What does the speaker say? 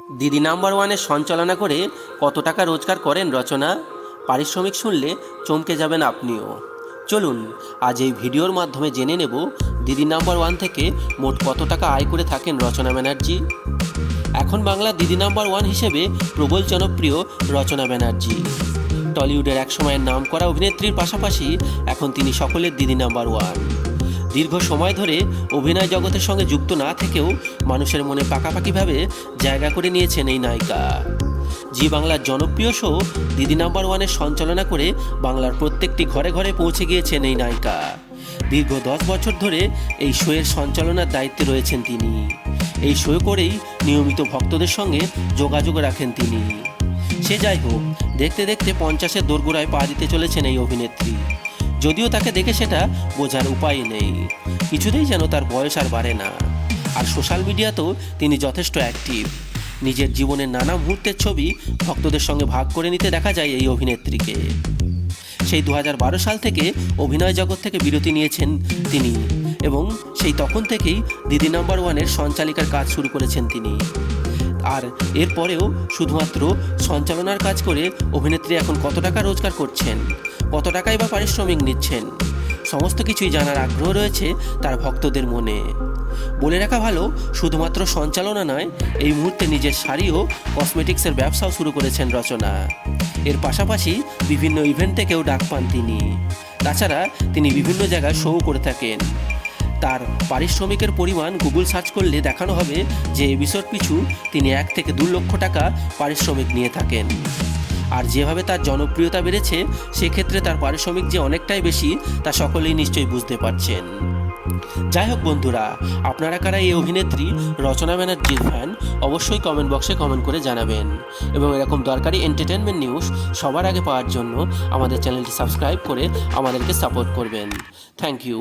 দিদি নাম্বার ওয়ানের সঞ্চালনা করে কত টাকা রোজগার করেন রচনা? পারিশ্রমিক শুনলে চমকে যাবেন আপনিও। চলুন আজ এই ভিডিওর মাধ্যমে জেনে নেব দিদি নাম্বার ওয়ান থেকে মোট কত টাকা আয় করে থাকেন রচনা ব্যানার্জি। এখন বাংলার দিদি নাম্বার ওয়ান হিসেবে প্রবল জনপ্রিয় রচনা ব্যানার্জি। টলিউডের একসময়ের নামকরা অভিনেত্রীর পাশাপাশি এখন তিনি সকলের দিদি নাম্বার ওয়ান। দীর্ঘ সময় ধরে অভিনয় জগতের সঙ্গে যুক্ত না থেকেও মানুষের মনে পাকাপাকিভাবে জায়গা করে নিয়েছেন এই নায়িকা। জি বাংলার জনপ্রিয় শো দিদি নাম্বার ওয়ানের সঞ্চালনা করে বাংলার প্রত্যেকটি ঘরে ঘরে পৌঁছে গিয়েছেন এই নায়িকা। দীর্ঘ 10 বছর ধরে এই শোয়ের সঞ্চালনার দায়িত্বে রয়েছেন তিনি। এই শো করেই নিয়মিত ভক্তদের সঙ্গে যোগাযোগ রাখেন তিনি। সে যাই হোক, দেখতে দেখতে 50-এর দোরগোড়ায় পা দিতে চলেছেন এই অভিনেত্রী। যদিও তাকে দেখে সেটা বোঝার উপায় নেই, কিছুতেই যেন তার বয়স আর বাড়ে না। আর সোশ্যাল মিডিয়াতেও তিনি যথেষ্ট অ্যাক্টিভ। নিজের জীবনের নানা মুহূর্তের ছবি ভক্তদের সঙ্গে ভাগ করে নিতে দেখা যায় এই অভিনেত্রীকে। সেই 2012 সাল থেকে অভিনয় জগৎ থেকে বিরতি নিয়েছেন তিনি এবং সেই তখন থেকেই দিদি নাম্বার ওয়ানের সঞ্চালিকার কাজ শুরু করেছেন তিনি। আর এরপরেও শুধুমাত্র সঞ্চালনার কাজ করে অভিনেত্রী এখন কত টাকা রোজগার করছেন, কত টাকাই বা পারিশ্রমিক নিচ্ছেন, সমস্ত কিছুই জানার আগ্রহ রয়েছে তার ভক্তদের মনে। বলে রাখা ভালো, শুধুমাত্র সঞ্চালনা নয়, এই মুহূর্তে নিজের শাড়ি ও কসমেটিক্সের ব্যবসাও শুরু করেছেন রচনা। এর পাশাপাশি বিভিন্ন ইভেন্ট থেকেও ডাক পান তিনি। তাছাড়া তিনি বিভিন্ন জায়গায় শো করে থাকেন। তার পারিশ্রমিকের পরিমাণ গুগল সার্চ করলে দেখানো হবে যে এপিসোড পিছু তিনি 1 থেকে 2 লক্ষ টাকা পারিশ্রমিক নিয়ে থাকেন। আর যেভাবে তার জনপ্রিয়তা বেড়েছে, সেক্ষেত্রে তার পারিশ্রমিক যে অনেকটাই বেশি তা সকলেই নিশ্চয়ই বুঝতে পারছেন। যাই হোক বন্ধুরা, আপনারা কারা এই অভিনেত্রী রচনা ব্যানার্জির ফ্যান, অবশ্যই কমেন্ট বক্সে কমেন্ট করে জানাবেন। এবং এরকম দরকারি এন্টারটেনমেন্ট নিউজ সবার আগে পাওয়ার জন্য আমাদের চ্যানেলটি সাবস্ক্রাইব করে আমাদেরকে সাপোর্ট করবেন। Thank you.